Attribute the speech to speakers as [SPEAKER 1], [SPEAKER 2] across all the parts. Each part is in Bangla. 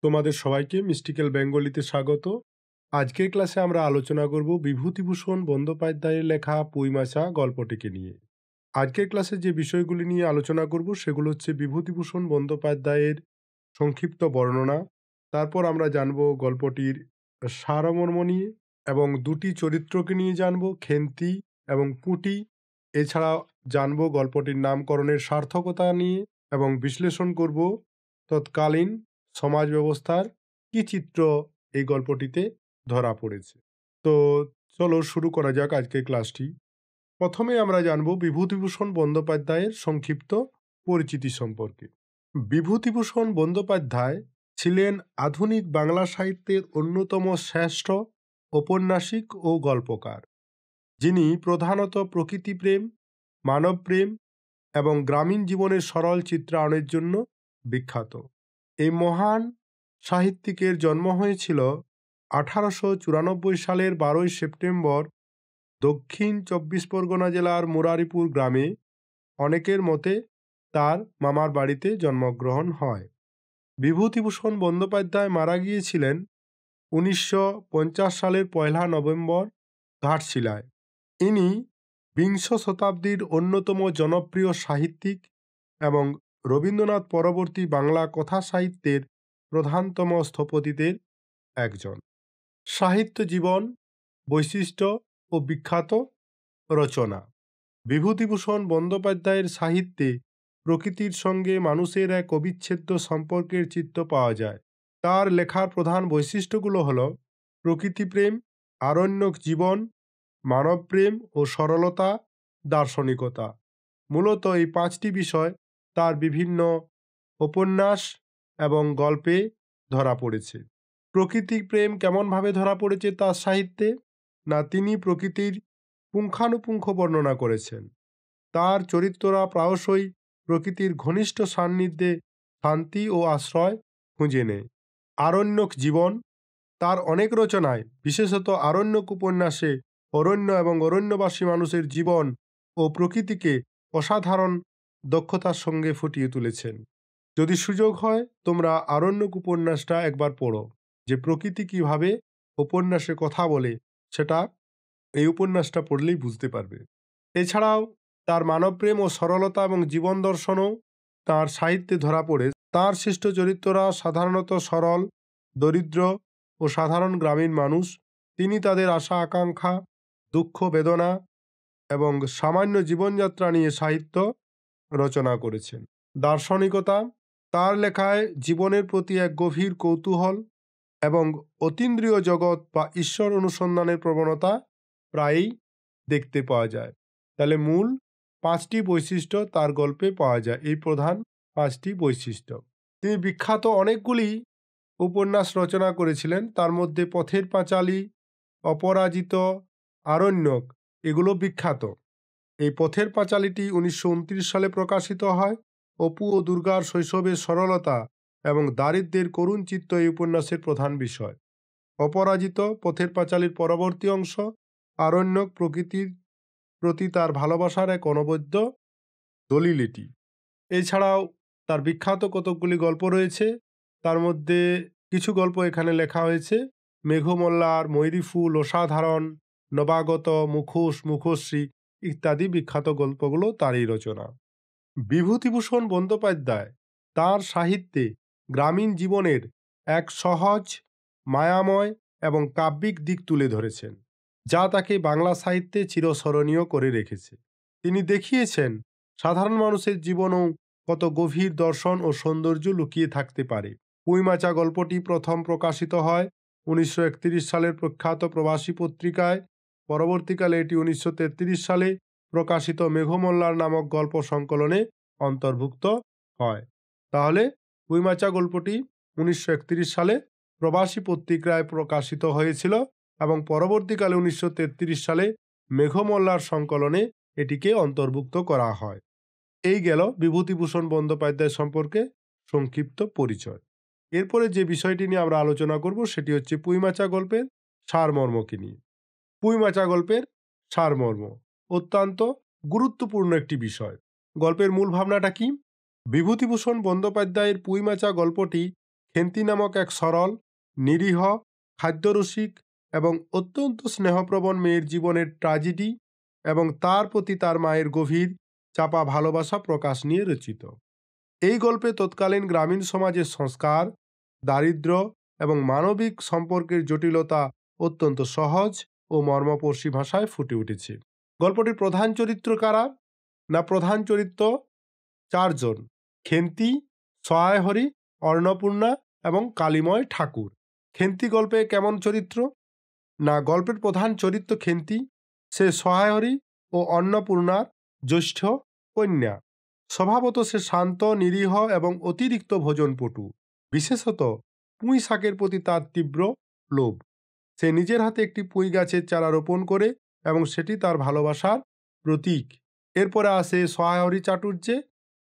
[SPEAKER 1] তোমাদের সবাইকে মিস্টিক্যাল বেঙ্গলিতে স্বাগত। আজকের ক্লাসে আমরা আলোচনা করব বিভূতিভূষণ বন্দ্যোপাধ্যায়ের লেখা পুঁইমাছা গল্পটিকে নিয়ে। আজকের ক্লাসে যে বিষয়গুলি নিয়ে আলোচনা করব সেগুলো হচ্ছে বিভূতিভূষণ বন্দ্যোপাধ্যায়ের সংক্ষিপ্ত বর্ণনা, তারপর আমরা জানব গল্পটির সারমর্ম নিয়ে এবং দুটি চরিত্রকে নিয়ে জানব, খেন্তি এবং পুঁটি। এছাড়া জানব গল্পটির নামকরণের সার্থকতা নিয়ে এবং বিশ্লেষণ করব তৎকালীন সমাজ ব্যবস্থার কি চিত্র এই গল্পটিতে ধরা পড়েছে। তো চলো শুরু করা যাক আজকের ক্লাসটি। প্রথমে আমরা জানব বিভূতিভূষণ বন্দ্যোপাধ্যায়ের সংক্ষিপ্ত পরিচিতি সম্পর্কে। বিভূতিভূষণ বন্দ্যোপাধ্যায় ছিলেন আধুনিক বাংলা সাহিত্যের অন্যতম শ্রেষ্ঠ ঔপন্যাসিক ও গল্পকার, যিনি প্রধানত প্রকৃতিপ্রেম, মানবপ্রেম এবং গ্রামীণ জীবনের সরল চিত্রায়নের জন্য বিখ্যাত। এই মহান সাহিত্যিকের জন্ম হয়েছিল 1894 সালের 12 সেপ্টেম্বর দক্ষিণ 24 পরগনা জেলার মুরারিপুর গ্রামে। অনেকের মতে তার মামার বাড়িতে জন্মগ্রহণ হয়। বিভূতিভূষণ বন্দ্যোপাধ্যায় মারা গিয়েছিলেন 1950 সালের 1 নভেম্বর ঘাটশিলায়। ইনি বিংশ শতাব্দীর অন্যতম জনপ্রিয় সাহিত্যিক এবং রবীন্দ্রনাথ পরবর্তী বাংলা কথা সাহিত্যের প্রধানতম স্থপতিদের একজন। সাহিত্য জীবন, বৈশিষ্ট্য ও বিখ্যাত রচনা। বিভূতিভূষণ বন্দ্যোপাধ্যায়ের সাহিত্যে প্রকৃতির সঙ্গে মানুষের এক অবিচ্ছেদ্য সম্পর্কের চিত্র পাওয়া যায়। তার লেখার প্রধান বৈশিষ্ট্যগুলো হল প্রকৃতিপ্রেম, আরণ্যক জীবন, মানবপ্রেম ও সরলতা, দার্শনিকতা। মূলত এই 5টি বিষয় তার বিভিন্ন উপন্যাস এবং গল্পে ধরা পড়েছে। প্রকৃতির প্রেম কেমনভাবে ধরা পড়েছে তার সাহিত্যে? না, তিনি প্রকৃতির পুঙ্খানুপুঙ্খ বর্ণনা করেছেন। তার চরিত্ররা প্রায়শই প্রকৃতির ঘনিষ্ঠ সান্নিধ্যে শান্তি ও আশ্রয় খুঁজে নেয়। আরণ্যক জীবন। তার অনেক রচনায়, বিশেষত আরণ্যক উপন্যাসে, অরণ্য এবং অরণ্যবাসী মানুষের জীবন ও প্রকৃতিকে অসাধারণ দক্ষতার সঙ্গে ফুটিয়ে তুলেছেন। যদি সুযোগ হয় তোমরা আরণ্যক উপন্যাসটা একবার পড়ো, যে প্রকৃতি কিভাবে উপন্যাসে কথা বলে সেটা এই উপন্যাসটা পড়লেই বুঝতে পারবে। এছাড়াও তার মানবপ্রেম ও সরলতা এবং জীবন দর্শনও তার সাহিত্যে ধরা পড়ে। তার সৃষ্ট চরিত্ররা সাধারণত সরল, দরিদ্র ও সাধারণ গ্রামীণ মানুষ। তিনি তাদের আশা আকাঙ্ক্ষা, দুঃখ বেদনা এবং সামান্য জীবনযাত্রা নিয়ে সাহিত্য রচনা করেছেন। দার্শনিকতা। তার লেখায় জীবনের প্রতি এক গভীর কৌতূহল এবং অতীন্দ্রিয় জগৎ বা ঈশ্বর অনুসন্ধানের প্রবণতা প্রায়ই দেখতে পাওয়া যায়। তাহলে মূল 5টি বৈশিষ্ট্য তার গল্পে পাওয়া যায়, এই প্রধান 5টি বৈশিষ্ট্য। তিনি বিখ্যাত অনেকগুলি উপন্যাস রচনা করেছিলেন, তার মধ্যে পথের পাঁচালী, অপরাজিত, আরণ্যক এগুলো বিখ্যাত। এই পথের পাঁচালীটি 1929 সালে প্রকাশিত হয়। অপু ও দুর্গার শৈশবের সরলতা এবং দারিদ্র্যের করুণ চিত্র এই উপন্যাসের প্রধান বিষয়। অপরাজিত পথের পাঁচালীর পরবর্তী অংশ। আরণ্যক প্রকৃতির প্রতি তার ভালোবাসার এক অনবদ্য দলিল এটি। এছাড়াও তার বিখ্যাত কতকগুলি গল্প রয়েছে, তার মধ্যে কিছু গল্প এখানে লেখা হয়েছে। মেঘমল্লার, ময়ূরীফুল, অসাধারণ, নবাগত, মুখোশ, মুখশ্রী ইত্যাদি বিখ্যাত গল্পগুলো তারই রচনা। বিভূতিভূষণ বন্দ্যোপাধ্যায় তার সাহিত্যে গ্রামীণ জীবনের এক সহজ, মায়াময় এবং কাব্যিক দিক তুলে ধরেছেন, যা তাকে বাংলা সাহিত্যে চিরস্মরণীয় করে রেখেছে। তিনি দেখিয়েছেন সাধারণ মানুষের জীবনেও কত গভীর দর্শন ও সৌন্দর্য লুকিয়ে থাকতে পারে। পুঁইমাচা গল্পটি প্রথম প্রকাশিত হয় 1931 সালের প্রখ্যাত প্রবাসী পত্রিকায়। পরবর্তীকালে এটি 1933 সালে প্রকাশিত মেঘমল্লার নামক গল্প সংকলনে অন্তর্ভুক্ত হয়। তাহলে পুঁইমাচা গল্পটি 1931 সালে প্রবাসী পত্রিকায় প্রকাশিত হয়েছিল এবং পরবর্তীকালে 1933 সালে মেঘমল্লার সংকলনে এটিকে অন্তর্ভুক্ত করা হয়। এই গেল বিভূতিভূষণ বন্দ্যোপাধ্যায় সম্পর্কে সংক্ষিপ্ত পরিচয়। এরপরে যে বিষয়টি নিয়ে আমরা আলোচনা করব সেটি হচ্ছে পুঁইমাচা গল্পের সারমর্মকে নিয়ে। পুঁইমাচা গল্পের সারমর্ম অত্যন্ত গুরুত্বপূর্ণ একটি বিষয়। গল্পের মূল ভাবনাটা কি? বিভূতিভূষণ বন্দ্যোপাধ্যায়ের পুঁইমাচা গল্পটি খেন্তি নামক এক সরল, নিরীহ, খাদ্যরসিক এবং অত্যন্ত স্নেহপ্রবণ মেয়ের জীবনের ট্র্যাজেডি এবং তার প্রতি তার মায়ের গভীর চাপা ভালোবাসা প্রকাশ নিয়ে রচিত। এই গল্পে তৎকালীন গ্রামীণ সমাজের সংস্কার, দারিদ্র্য এবং মানবিক সম্পর্কের জটিলতা অত্যন্ত সহজ ও মর্মস্পর্শী ভাষায় ফুটে উঠেছে। গল্পটির প্রধান চরিত্র কারা? না, প্রধান চরিত্র চারজন: খেন্তি, সহায়হরি, অন্নপূর্ণা এবং কালিময় ঠাকুর। খেন্তি গল্পে কেমন চরিত্র? না, গল্পের প্রধান চরিত্র খেন্তি। সে সহায়হরি ও অন্নপূর্ণার জ্যেষ্ঠ কন্যা। স্বভাবত সে শান্ত, নিরীহ এবং অতিরিক্ত ভোজনপটু। বিশেষত পুঁই শাকের প্রতি তার তীব্র লোভ। সে নিজের হাতে একটি পুঁই গাছের চারা রোপণ করে এবং সেটি তার ভালোবাসার প্রতীক। এরপরে আসে সহায়হরি চাটুর্যে,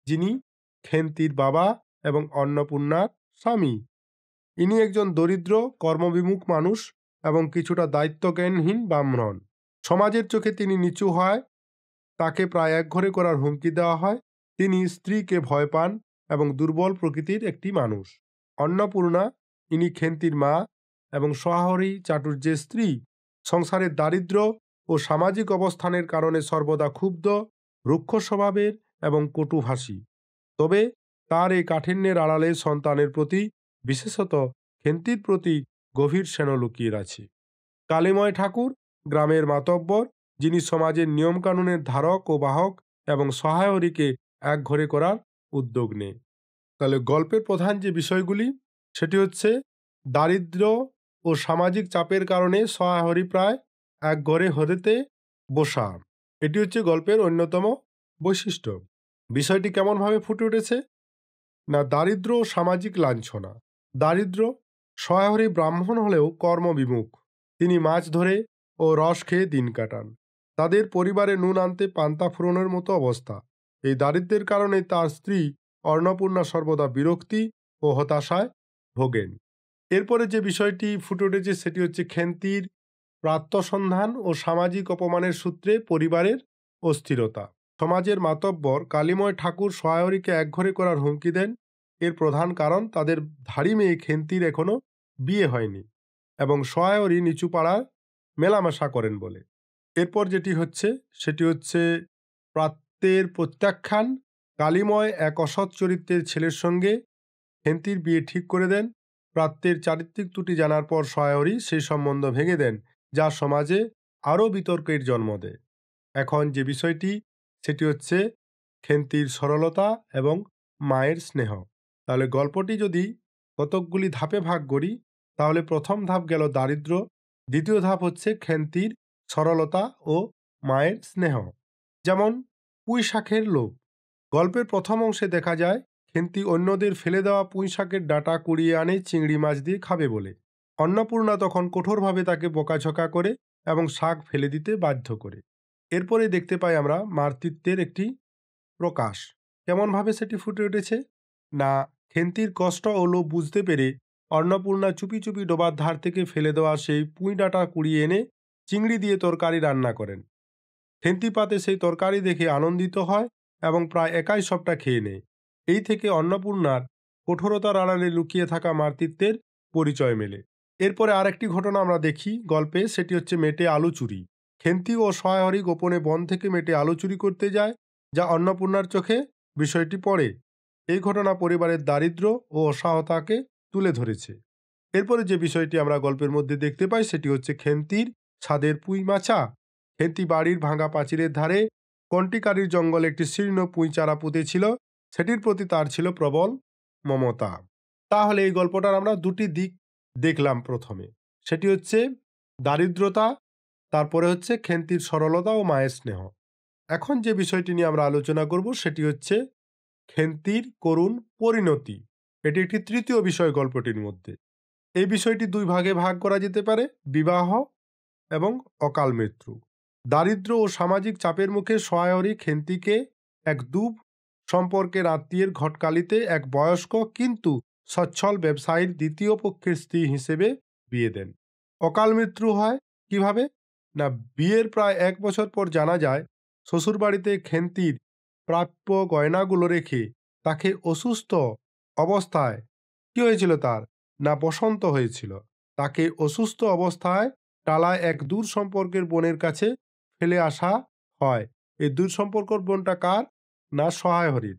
[SPEAKER 1] যিনি খেন্তির বাবা এবং অন্নপূর্ণার স্বামী। ইনি একজন দরিদ্র, কর্মবিমুখ মানুষ এবং কিছুটা দায়িত্বজ্ঞানহীন ব্রাহ্মণ। সমাজের চোখে তিনি নিচু হয়, তাকে প্রায় একঘরে করার হুমকি দেওয়া হয়। তিনি স্ত্রীকে ভয় পান এবং দুর্বল প্রকৃতির একটি মানুষ। অন্নপূর্ণা, ইনি খেন্তির মা এবং সহায়হরি চাটুর্যের স্ত্রী। সংসারের দারিদ্র্য ও সামাজিক অবস্থানের কারণে সর্বদা ক্ষুব্ধ, রুক্ষ স্বভাবের এবং কটুভাষী। তবে তার এই কাঠিন্যের আড়ালে সন্তানের প্রতি, বিশেষত খেন্তির প্রতি গভীর স্নেহ লুকিয়ে আছে। কালিময় ঠাকুর গ্রামের মাতব্বর, যিনি সমাজের নিয়মকানুনের ধারক ও বাহক এবং সহায়হরিকে একঘরে করার উদ্যোগ নেয়। তাহলে গল্পের প্রধান যে বিষয়গুলি, সেটি হচ্ছে দারিদ্র্য ও সামাজিক চাপের কারণে সহায়হরি প্রায় একঘরে হতে বসা। এটি হচ্ছে গল্পের অন্যতম বৈশিষ্ট্য। বিষয়টি কেমনভাবে ফুটে উঠেছে? না, দারিদ্র ও সামাজিক লাঞ্ছনা। দারিদ্র: সহায়হরি ব্রাহ্মণ হলেও কর্মবিমুখ। তিনি মাছ ধরে ও রস খেয়ে দিন কাটান। তাদের পরিবারে নুন আনতে পান্তা ফুরোনোর মতো অবস্থা। এই দারিদ্র্যের কারণে তার স্ত্রী অন্নপূর্ণা সর্বদা বিরক্তি ও হতাশায় ভোগেন। এরপরে যে বিষয়টি ফুটে উঠেছে সেটি হচ্ছে খেন্তির প্রাত্যসন্ধান ও সামাজিক অপমানের সূত্রে পরিবারের অস্থিরতা। সমাজের মাতব্বর কালিময় ঠাকুর সহায়হরিকে একঘরে করার হুমকি দেন। এর প্রধান কারণ তাদের ধাড়ি মেয়ে খেন্তির এখনো বিয়ে হয়নি এবং সহায়হরি নিচু পাড়ায় মেলামেশা করেন বলে। এরপর যেটি হচ্ছে সেটি হচ্ছে প্রাত্যের প্রত্যাখ্যান। কালিময় এক অসৎ চরিত্রের ছেলের সঙ্গে খেন্তির বিয়ে ঠিক করে দেন। প্রাত্যের চারিত্রিক ত্রুটি জানার পর সহায়হরি সেই সম্বন্ধ ভেঙে দেন, যা সমাজে আরও বিতর্কের জন্ম দেয়। এখন যে বিষয়টি সেটি হচ্ছে খেন্তির সরলতা এবং মায়ের স্নেহ। তাহলে গল্পটি যদি কতকগুলি ধাপে ভাগ করি, তাহলে প্রথম ধাপ গেল দারিদ্র্য, দ্বিতীয় ধাপ হচ্ছে খেন্তির সরলতা ও মায়ের স্নেহ। যেমন পুঁই শাকের লোভ। গল্পের প্রথম অংশে দেখা যায় খেন্তি অন্যদের ফেলে দেওয়া পুঁই শাকের ডাঁটা কুড়িয়ে আনে চিংড়ি মাছ দিয়ে খাবে বলে। অন্নপূর্ণা তখন কঠোরভাবে তাকে বকাঝকা করে এবং শাক ফেলে দিতে বাধ্য করে। এরপরে দেখতে পাই আমরা মাতৃত্বের একটি প্রকাশ। কেমনভাবে সেটি ফুটে উঠেছে? না, খেন্তির কষ্ট ও লোভ বুঝতে পেরে অন্নপূর্ণা চুপি চুপি ডোবার ধার থেকে ফেলে দেওয়া সেই পুঁই ডাঁটা কুড়িয়ে এনে চিংড়ি দিয়ে তরকারি রান্না করেন। খেন্তি পাতে সেই তরকারি দেখে আনন্দিত হয় এবং প্রায় একাই সবটা খেয়ে নেয়। এই থেকে অন্নপূর্ণার কঠোরতার আড়ালে লুকিয়ে থাকা মাতৃত্বের পরিচয় মেলে। এরপরে আরেকটি ঘটনা আমরা দেখি গল্পে, সেটি হচ্ছে মেটে আলু চুরি। খেন্তি ও সহায়হরি গোপনে বন থেকে মেটে আলু চুরি করতে যায়, যা অন্নপূর্ণার চোখে বিষয়টি পড়ে। এই ঘটনা পরিবারের দারিদ্র্য ও অসহায়তাকে তুলে ধরেছে। এরপরে যে বিষয়টি আমরা গল্পের মধ্যে দেখতে পাই সেটি হচ্ছে খেন্তির ছাদের পুঁই মাছা। খেন্তি বাড়ির ভাঙা পাঁচিলের ধারে কন্টিকারির জঙ্গলে একটি শীর্ণ পুঁই চারা পুঁতেছিল। সেটির প্রতি তার ছিল প্রবল মমতা। তাহলে এই গল্পটার আমরা দুটি দিক দেখলাম। প্রথমে সেটি হচ্ছে দারিদ্রতা, তারপরে হচ্ছে খেন্তির সরলতা ও মায়ের স্নেহ। এখন যে বিষয়টি নিয়ে আমরা আলোচনা করব সেটি হচ্ছে খেন্তির করুণ পরিণতি। এটি একটি তৃতীয় বিষয় গল্পটির মধ্যে। এই বিষয়টি দুই ভাগে ভাগ করা যেতে পারে: বিবাহ এবং অকাল মৃত্যু। দারিদ্র ও সামাজিক চাপের মুখে সহায়হরি খেন্তিকে এক দূর সম্পর্কের আত্মীয়ের ঘটকালিতে এক বয়স্ক কিন্তু সচ্ছল ব্যবসায়ীর দ্বিতীয় পক্ষের স্ত্রী হিসেবে বিয়ে দেন। অকাল মৃত্যু হয় কিভাবে? না, বিয়ের প্রায় 1 বছর পর জানা যায় শ্বশুরবাড়িতে খেন্তির প্রাপ্য গয়নাগুলো রেখে তাকে অসুস্থ অবস্থায় কি হয়েছিল তার? না বসন্ত হয়েছিল। তাকে অসুস্থ অবস্থায় টালায় এক দূর সম্পর্কের বোনের কাছে ফেলে আসা হয়। এই দূর সম্পর্কর বোনটা কার? না সহায় হরির।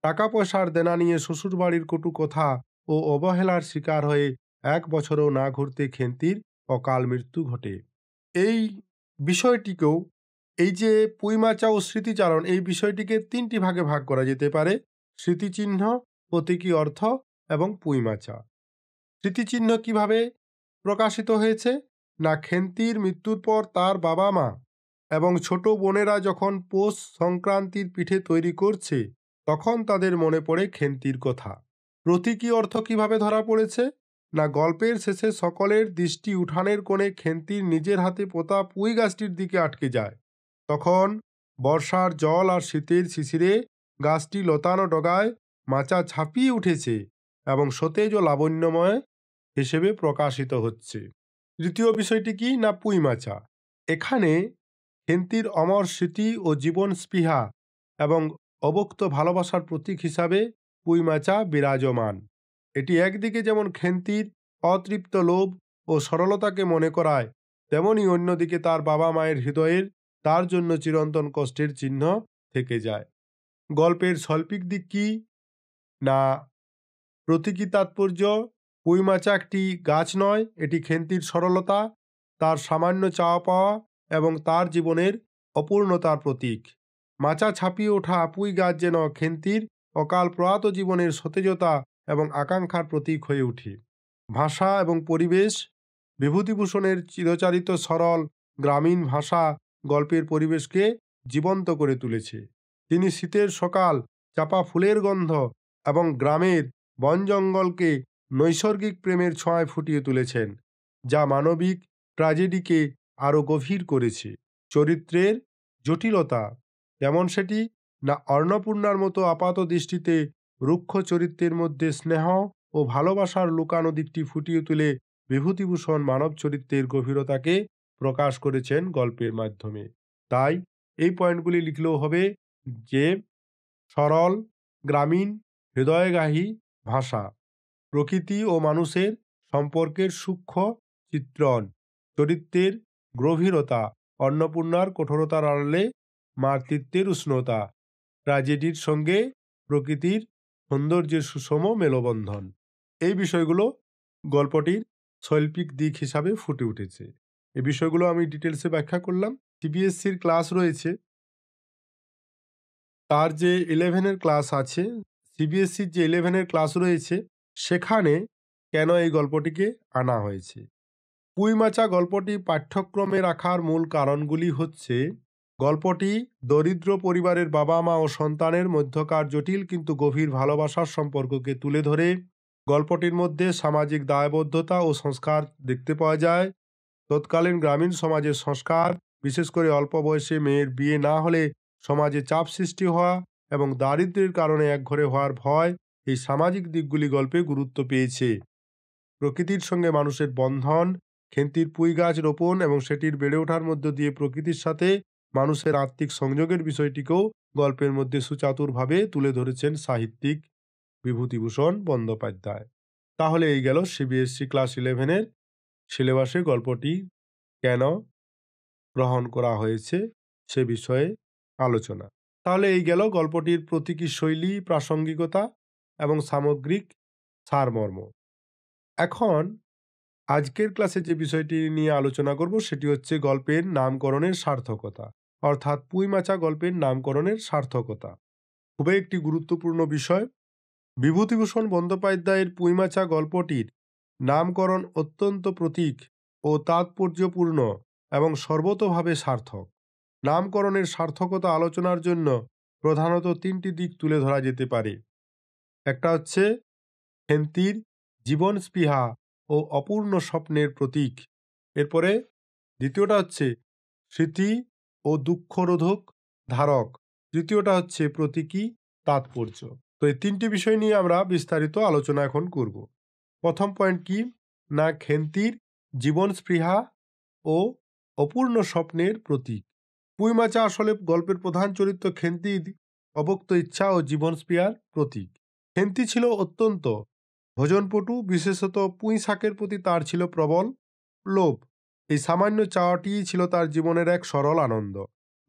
[SPEAKER 1] টাকা পয়সার দেনা নিয়ে শ্বশুরবাড়ির কটু কথা ও অবহেলার শিকার হয়ে ১ বছরও না ঘুরতে খেন্তির অকাল মৃত্যু ঘটে। এই বিষয়টিকেও, এই যে পুইমাচা ও স্মৃতিচারণ, এই বিষয়টিকে ৩ টি ভাগে ভাগ করা যেতে পারে: স্মৃতিচিহ্ন, প্রতীকী অর্থ এবং পুইমাচা। স্মৃতিচিহ্ন কিভাবে প্রকাশিত হয়েছে? না খেন্তির মৃত্যুর পর তার বাবা-মা এবং ছোট বোনেরা যখন পৌষ সংক্রান্তির পিঠে তৈরি করছে, তখন তাদের মনে পড়ে খেন্তির কথা। প্রতীকী অর্থ কিভাবে ধরা পড়েছে? না গল্পের শেষে সকলের দৃষ্টি উঠানের কোণে খেন্তির নিজের হাতে পোতা পুঁই গাছটির দিকে আটকে যায়। তখন বর্ষার জল আর শীতের শিশিরে গাছটি লতানো ডগায় মাচা ছাপিয়ে উঠেছে এবং সতেজ ও লাবণ্যময় হিসেবে প্রকাশিত হচ্ছে। তৃতীয় বিষয়টি কি? না পুইমাচা। এখানে খেন্তির অমর স্মৃতি ও জীবন স্পৃহা এবং অবক্ত ভালোবাসার প্রতীক হিসাবে পুইমাচা বিরাজমান। এটি একদিকে যেমন খেন্তির অতৃপ্ত লোভ ও সরলতাকে মনে করায়, তেমনি অন্যদিকে তার বাবা মায়ের হৃদয়ের তার জন্য চিরন্তন কষ্টের চিহ্ন থেকে যায়। গল্পের শৈল্পিক দিক কি? না প্রতীকী তাৎপর্য। পুইমাচা একটি গাছ নয়, এটি খেন্তির সরলতা, তার সামান্য চাওয়া পাওয়া এবং তার জীবনের অপূর্ণতার প্রতীক। মাচা ছাপিয়ে ওঠা পুঁই গাছ যেন খেন্তির অকাল প্রয়াত জীবনের সতেজতা এবং আকাঙ্ক্ষার প্রতীক হয়ে ওঠে। ভাষা এবং পরিবেশ। বিভূতিভূষণের চিরচারিত সরল গ্রামীণ ভাষা গল্পের পরিবেশকে জীবন্ত করে তুলেছে। তিনি শীতের সকাল, চাপা ফুলের গন্ধ এবং গ্রামের বন জঙ্গলকে নৈসর্গিক প্রেমের ছোঁয়ায় ফুটিয়ে তুলেছেন, যা মানবিক ট্র্যাজেডিকে আরও গভীর করেছে। চরিত্রের জটিলতা যেমন সেটি, না অন্নপূর্ণার মতো আপাত দৃষ্টিতে রুক্ষ চরিত্রের মধ্যে স্নেহ ও ভালোবাসার লুকানো দিকটি ফুটিয়ে তুলে বিভূতিভূষণ মানব চরিত্রের গভীরতাকে প্রকাশ করেছেন গল্পের মাধ্যমে। তাই এই পয়েন্টগুলি লিখলেও হবে যে সরল, গ্রামীণ, হৃদয়গাহী ভাষা, প্রকৃতি ও মানুষের সম্পর্কের সূক্ষ্ম চিত্রণ, চরিত্রের গভীরতা, অন্নপূর্ণার কঠোরতার আড়ালে মাতৃত্বের উষ্ণতা, ট্র্যাজেডির সঙ্গে প্রকৃতির সৌন্দর্যের সুষম মেলবন্ধন, এই বিষয়গুলো গল্পটির শৈল্পিক দিক হিসাবে ফুটে উঠেছে। এই বিষয়গুলো আমি ডিটেলসে ব্যাখ্যা করলাম। সিবিএসসির ক্লাস রয়েছে, তার যে 11 ক্লাস আছে, সিবিএসসির যে 11 ক্লাস রয়েছে, সেখানে কেন এই গল্পটিকে আনা হয়েছে। পুইমাচা গল্পটি পাঠ্যক্রমে রাখার মূল কারণগুলি হচ্ছে: গল্পটি দরিদ্র পরিবারের বাবা মা ও সন্তানের মধ্যকার জটিল কিন্তু গভীর ভালোবাসার সম্পর্ককে তুলে ধরে। গল্পটির মধ্যে সামাজিক দায়বদ্ধতা ও সংস্কার দেখতে পাওয়া যায়। তৎকালীন গ্রামীণ সমাজের সংস্কার, বিশেষ করে অল্প বয়সে মেয়ের বিয়ে না হলে সমাজে চাপ সৃষ্টি হওয়া এবং দারিদ্র্যের কারণে একঘরে হওয়ার ভয়, এই সামাজিক দিকগুলি গল্পে গুরুত্ব পেয়েছে। প্রকৃতির সঙ্গে মানুষের বন্ধন, খেন্তির পুঁই গাছ রোপণ এবং সেটির বেড়ে ওঠার মধ্য দিয়ে প্রকৃতির সাথে মানুষের আত্মিক সংযোগের বিষয়টিকেও গল্পের মধ্যে সুচাতুরভাবে তুলে ধরেছেন সাহিত্যিক বিভূতিভূষণ বন্দ্যোপাধ্যায়। তাহলে এই গেল সিবিএসসি ক্লাস 11-এর সিলেবাসে গল্পটি কেন গ্রহণ করা হয়েছে সে বিষয়ে আলোচনা। তাহলে এই গেল গল্পটির প্রতীকী শৈলী, প্রাসঙ্গিকতা এবং সামগ্রিক সারমর্ম। এখন আজকের ক্লাসে যে বিষয়টি নিয়ে আলোচনা করব সেটি হচ্ছে গল্পের নামকরণের সার্থকতা, অর্থাৎ পুইমাচা গল্পের নামকরণের সার্থকতা। খুবই একটি গুরুত্বপূর্ণ বিষয়। বিভূতিভূষণ বন্দ্যোপাধ্যায়ের পুইমাচা গল্পটির নামকরণ অত্যন্ত প্রতীক ও তাৎপর্যপূর্ণ এবং সর্বতোভাবে সার্থক। নামকরণের সার্থকতা আলোচনার জন্য প্রধানত 3টি দিক তুলে ধরা যেতে পারে। একটা হচ্ছে খেন্তির জীবন স্পৃহা ও অপূর্ণ স্বপ্নের প্রতীক। এরপরে দ্বিতীয়টা হচ্ছে স্মৃতি ও দুঃখরোধক ধারক। তৃতীয়টা হচ্ছে প্রতীকী তাৎপর্য। তো এই 3টি বিষয় নিয়ে আমরা বিস্তারিত আলোচনা এখন করব। প্রথম পয়েন্ট কি? না খেন্তির জীবন স্পৃহা ও অপূর্ণ স্বপ্নের প্রতীক। পুইমাচা আসলে গল্পের প্রধান চরিত্র খেন্তির অবক্ত ইচ্ছা ও জীবন স্পৃহার প্রতীক। খেন্তি ছিল অত্যন্ত ভোজনপটু, বিশেষত পুঁই শাকের প্রতি তার ছিল প্রবল লোভ। এই সামান্য চাওয়াটিই ছিল তার জীবনের এক সরল আনন্দ।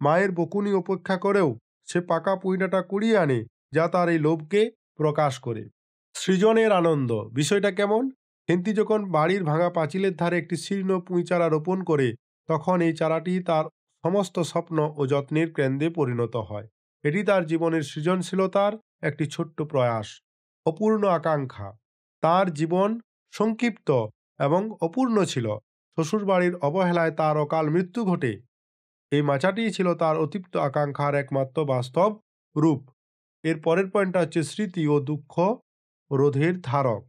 [SPEAKER 1] মায়ের বকুনি উপেক্ষা করেও সে পাকা পুঁইডাঁটা কুড়িয়ে আনে, যা তার এই লোভকে প্রকাশ করে। সৃজনের আনন্দ বিষয়টা কেমন? খেন্তি যখন বাড়ির ভাঙা পাঁচিলের ধারে একটি শীর্ণ পুঁই চারা রোপণ করে, তখন এই চারাটি তার সমস্ত স্বপ্ন ও যত্নের কেন্দ্রে পরিণত হয়। এটি তার জীবনের সৃজনশীলতার একটি ছোট্ট প্রয়াস, অপূর্ণ আকাঙ্ক্ষা। তার জীবন সংক্ষিপ্ত এবং অপূর্ণ ছিল। শ্বশুরবাড়ির অবহেলায় তার অকাল মৃত্যু ঘটে। এই মাচাটিই ছিল তার অতিপ্ত আকাঙ্ক্ষার একমাত্র বাস্তব রূপ। এর পরের পয়েন্টটা হচ্ছে স্মৃতি ও দুঃখ রোধের ধারক।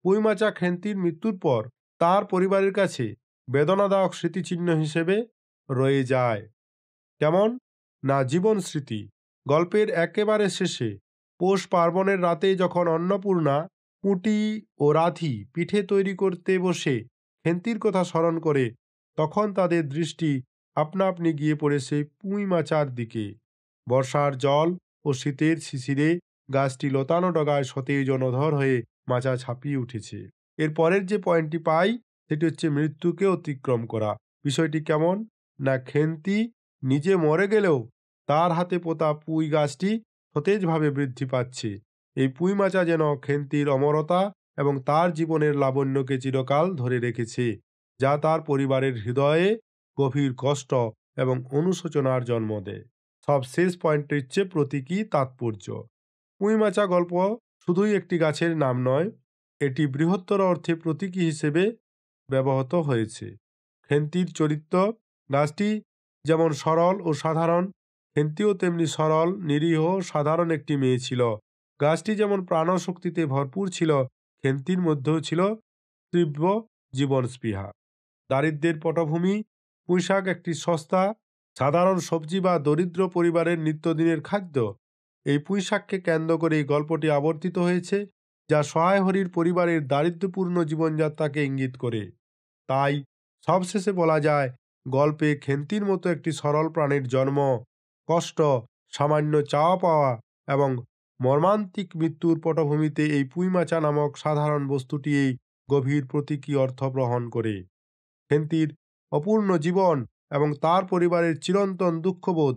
[SPEAKER 1] পুঁইমাচা খেন্তির মৃত্যুর পর তার পরিবারের কাছে বেদনাদায়ক স্মৃতিচিহ্ন হিসেবে রয়ে যায়। কেমন? না, জীবন স্মৃতি। গল্পের একেবারে শেষে পৌষ পার্বণের রাতে যখন অন্নপূর্ণা পুঁটি ও রাধি পিঠে তৈরি করতে বসে খেন্তির কথা স্মরণ করে, তখন তাদের দৃষ্টি আপনা আপনি গিয়ে পড়ে সেই পুঁই মাচার দিকে। বর্ষার জল ও শীতের শিশিরে গাছটি লতানো ডগায় সতেজ ও নধর হয়ে মাচা ছাপিয়ে উঠেছে। এর পরের যে পয়েন্টটি পাই, সেটি হচ্ছে মৃত্যুকে অতিক্রম করা। বিষয়টি কেমন? না, খেন্তি নিজে মরে গেলেও তার হাতে পোতা পুঁই গাছটি সতেজভাবে বৃদ্ধি পাচ্ছে। এই পুঁই মাচা যেন খেন্তির অমরতা এবং তার জীবনের লাবণ্যকে চিরকাল ধরে রেখেছে, যা তার পরিবারের হৃদয়ে গভীর কষ্ট এবং অনুশোচনার জন্ম দেয়। সব শেষ পয়েন্টের চেয়ে প্রতীকী তাৎপর্য। পুঁইমাচা গল্প শুধুই একটি গাছের নাম নয়, এটি বৃহত্তর অর্থে প্রতীকী হিসেবে ব্যবহৃত হয়েছে। খেন্তির চরিত্র, গাছটি যেমন সরল ও সাধারণ, খেন্তিও তেমনি সরল, নিরীহ, সাধারণ একটি মেয়ে ছিল। গাছটি যেমন প্রাণশক্তিতে ভরপুর ছিল, খেন্তির মধ্যেও ছিল তীব্র জীবন স্পৃহা। দারিদ্র্যের পটভূমি, পুঁইশাক একটি সস্তা সাধারণ সবজি বা দরিদ্র পরিবারের নিত্যদিনের খাদ্য। এই পুঁইশাককে কেন্দ্র করে এই গল্পটি আবর্তিত হয়েছে, যা সহায় হরির পরিবারের দারিদ্র্যপূর্ণ জীবনযাত্রাকে ইঙ্গিত করে। তাই সবশেষে বলা যায়, গল্পে খেন্তির মতো একটি সরল প্রাণীর জন্ম, কষ্ট, সামান্য চাওয়া পাওয়া এবং মর্মান্তিক মৃত্যুর পটভূমিতে এই পুঁইমাচা নামক সাধারণ বস্তুটি এই গভীর প্রতীকী অর্থ বহন করে। খেন্তির অপূর্ণ জীবন এবং তার পরিবারের চিরন্তন দুঃখবোধ,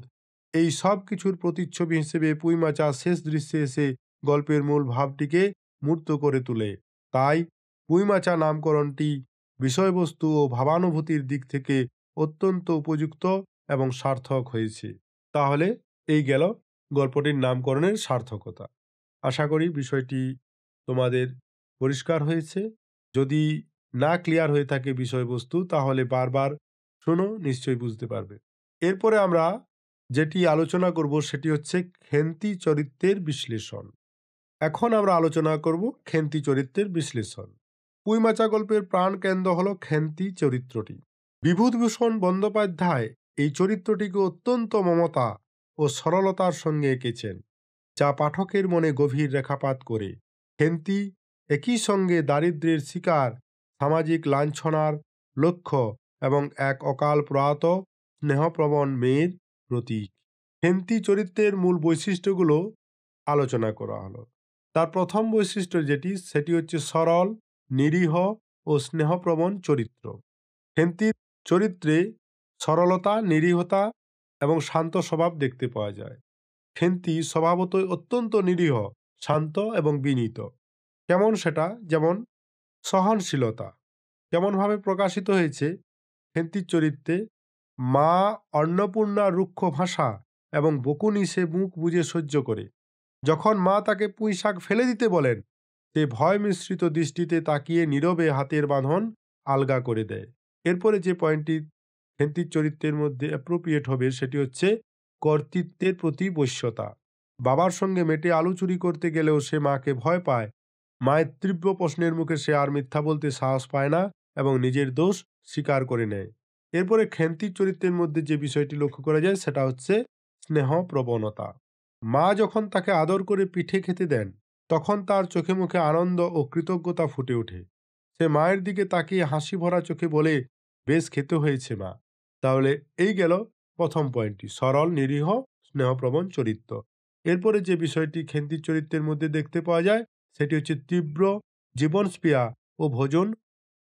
[SPEAKER 1] এই সব কিছুর প্রতিচ্ছবি হিসেবে পুঁইমাচা শেষ দৃশ্যে এসে গল্পের মূল ভাবটিকে মূর্ত করে তোলে। তাই পুঁইমাচা নামকরণটি বিষয়বস্তু ও ভাবানুভূতির দিক থেকে অত্যন্ত উপযুক্ত এবং সার্থক হয়েছে। তাহলে এই গেল গল্পটির নামকরণের সার্থকতা। আশা করি বিষয়টি তোমাদের পরিষ্কার হয়েছে। যদি না ক্লিয়ার হয়ে থাকে বিষয়বস্তু, তাহলে বারবার শোনো, নিশ্চয়ই বুঝতে পারবে। এরপরে আমরা যেটি আলোচনা করব সেটি হচ্ছে খেন্তি চরিত্রের বিশ্লেষণ। এখন আমরা আলোচনা করব খেন্তি চরিত্রের বিশ্লেষণ। পুঁইমাচা গল্পের প্রাণ কেন্দ্র হল খেন্তি চরিত্রটি। বিভূতিভূষণ বন্দ্যোপাধ্যায় এই চরিত্রটিকে অত্যন্ত মমতা ও সরলতার সঙ্গে এঁকেছেন, যা পাঠকের মনে গভীর রেখাপাত করে। খেন্তি একই সঙ্গে দারিদ্র্যের শিকার, সামাজিক লাঞ্ছনার লক্ষ্য এবং এক অকাল প্রয়াত স্নেহপ্রবণ মেয়ের প্রতীক। খেন্তি চরিত্রের মূল বৈশিষ্ট্যগুলো আলোচনা করা হলো। তার প্রথম বৈশিষ্ট্য সেটি হচ্ছে সরল, নিরীহ ও স্নেহপ্রবণ চরিত্র। খেন্তির চরিত্রে সরলতা, নিরীহতা এবং শান্ত স্বভাব দেখতে পাওয়া যায়। খেন্তি স্বভাবতই অত্যন্ত নিরীহ, শান্ত এবং বিনীত। কেমন সেটা? যেমন সহনশীলতা কেমনভাবে প্রকাশিত হয়েছে খেন্তির চরিত্রে? মা অন্নপূর্ণার রুক্ষ ভাষা এবং বকুনি সে মুখ বুজে সহ্য করে। যখন মা তাকে পুঁই শাক ফেলে দিতে বলেন, সে ভয় মিশ্রিত দৃষ্টিতে তাকিয়ে নীরবে হাতের বাঁধন আলগা করে দেয়। এরপরে যে পয়েন্টটি খেন্তির চরিত্রের মধ্যে অ্যাপ্রোপ্রিয়েট হবে সেটি হচ্ছে কর্তৃত্বের প্রতি বশ্যতা। বাবার সঙ্গে মেটে আলু চুরি করতে গেলেও সে মাকে ভয় পায়। মায়ের তীব্র প্রশ্নের মুখে সে আর মিথ্যা বলতে সাহস পায় না এবং নিজের দোষ স্বীকার করে নেয়। এরপরে খেন্তির চরিত্রের মধ্যে যে বিষয়টি লক্ষ্য করা যায় সেটা হচ্ছে স্নেহ প্রবণতা। মা যখন তাকে আদর করে পিঠে খেতে দেন, তখন তার চোখে মুখে আনন্দ ও কৃতজ্ঞতা ফুটে ওঠে। সে মায়ের দিকে তাকিয়ে হাসি ভরা চোখে বলে, বেশ খেতে হয়েছে মা। তাহলে এই গেল প্রথম পয়েন্টটি, সরল, নিরীহ, স্নেহপ্রবণ চরিত্র। এরপরে যে বিষয়টি খেন্তির চরিত্রের মধ্যে দেখতে পাওয়া যায় সেটি হচ্ছে তীব্র জীবনস্প্রিয়া ও ভোজন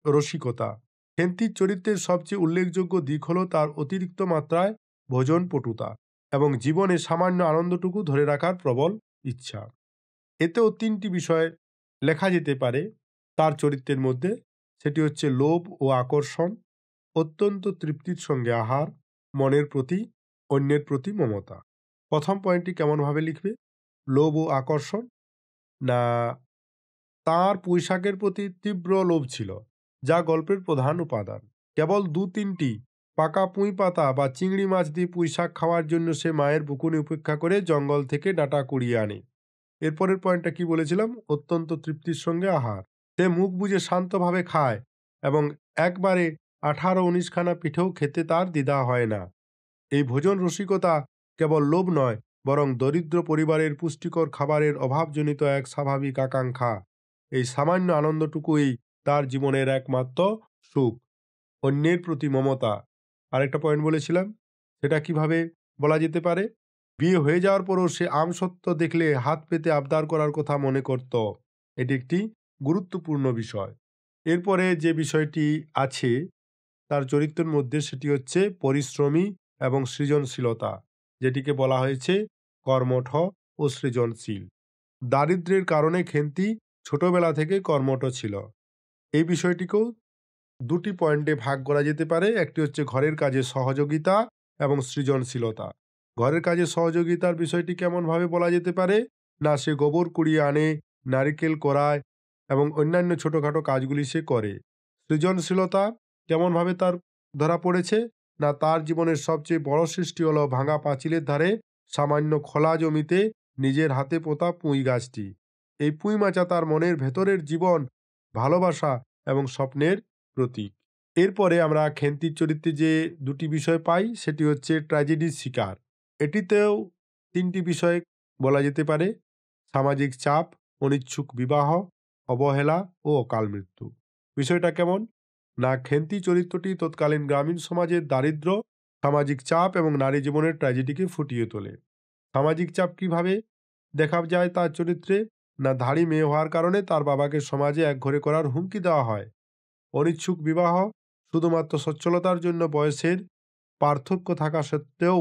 [SPEAKER 1] রসিকতা। খেন্তির চরিত্রের সবচেয়ে উল্লেখযোগ্য দিক হল তার অতিরিক্ত মাত্রায় ভোজন পটুতা এবং জীবনে সামান্য আনন্দটুকু ধরে রাখার প্রবল ইচ্ছা। এতেও তিনটি বিষয় লেখা যেতে পারে তার চরিত্রের মধ্যে, সেটি হচ্ছে লোভ ও আকর্ষণ, অত্যন্ত তৃপ্তির সঙ্গে আহার, মনের প্রতি অন্যের প্রতি মমতা। প্রথম পয়েন্টটি কেমনভাবে লিখবে? লোভ ও আকর্ষণ। না, তাঁর পুঁইশাকের প্রতি তীব্র লোভ ছিল, যা গল্পের প্রধান উপাদান। কেবল ২-৩টি পাকা পুঁই পাতা বা চিংড়ি মাছ দিয়ে পুঁইশাক খাওয়ার জন্য সে মায়ের বকুনি উপেক্ষা করে জঙ্গল থেকে ডাঁটা কুড়িয়ে আনে। এরপরের পয়েন্টটা কি বলেছিলাম? অত্যন্ত তৃপ্তির সঙ্গে আহার। সে মুখ বুজে শান্তভাবে খায় এবং একবারে ১৮-১৯ খানা পিঠেও খেতে তার দ্বিধা হয় না। এই ভোজন রসিকতা কেবল লোভ নয়, বরং দরিদ্র পরিবারের পুষ্টিকর খাবারের অভাবজনিত এক স্বাভাবিক আকাঙ্ক্ষা। এই সামান্য আনন্দটুকুই তার জীবনের একমাত্র সুখ। অন্যের প্রতি মমতা। আরেকটা পয়েন্ট বলেছিলাম, সেটা কিভাবে বলা যেতে পারে? বিয়ে হয়ে যাওয়ার পরও সে আমসত্ত্ব দেখলে হাত পেতে আবদার করার কথা মনে করত। এটি একটি গুরুত্বপূর্ণ বিষয়। এরপরে যে বিষয়টি আছে তার চরিত্রের মধ্যে, সেটি হচ্ছে পরিশ্রমী এবং সৃজনশীলতা, যেটিকে বলা হয়েছে কর্মঠ ও সৃজনশীল। দারিদ্র্যের কারণে খেন্তি ছোটবেলা থেকে কর্মঠ ছিল। এই বিষয়টিকেও দুটি পয়েন্টে ভাগ করা যেতে পারে। একটি হচ্ছে ঘরের কাজে সহযোগিতা এবং সৃজনশীলতা। ঘরের কাজে সহযোগিতার বিষয়টি কেমনভাবে বলা যেতে পারে? না, সে গোবর কুড়িয়ে আনে, নারিকেল কোড়ায় এবং অন্যান্য ছোটখাটো কাজগুলি সে করে। সৃজনশীলতা কেমনভাবে তার ধরা পড়েছে? না, তার জীবনের সবচেয়ে বড় সৃষ্টি হলো ভাঙা পাঁচিলের ধারে সামান্য খোলা জমিতে নিজের হাতে পোতা পুঁই গাছটি। এই পুঁই মাচা তার মনের ভেতরের জীবন, ভালোবাসা এবং স্বপ্নের প্রতীক। এরপরে আমরা খেন্তির চরিত্রে যে দুটি বিষয় পাই, সেটি হচ্ছে ট্র্যাজেডির শিকার। এটিতেও তিনটি বিষয় বলা যেতে পারে: সামাজিক চাপ, অনিচ্ছুক বিবাহ, অবহেলা ও অকাল মৃত্যু। বিষয়টা কেমন? না, খেন্তি চরিত্রটি তৎকালীন গ্রামীণ সমাজের দারিদ্র্য, সামাজিক চাপ এবং নারী জীবনের ট্র্যাজেডিকে ফুটিয়ে তোলে। সামাজিক চাপ কিভাবে দেখা যায় তার চরিত্রে? না, ধাড়ি মেয়ে হওয়ার কারণে তার বাবাকে সমাজে একঘরে করার হুমকি দেওয়া হয়। অনিচ্ছুক বিবাহ, শুধুমাত্র সচ্ছলতার জন্য বয়সের পার্থক্য থাকা সত্ত্বেও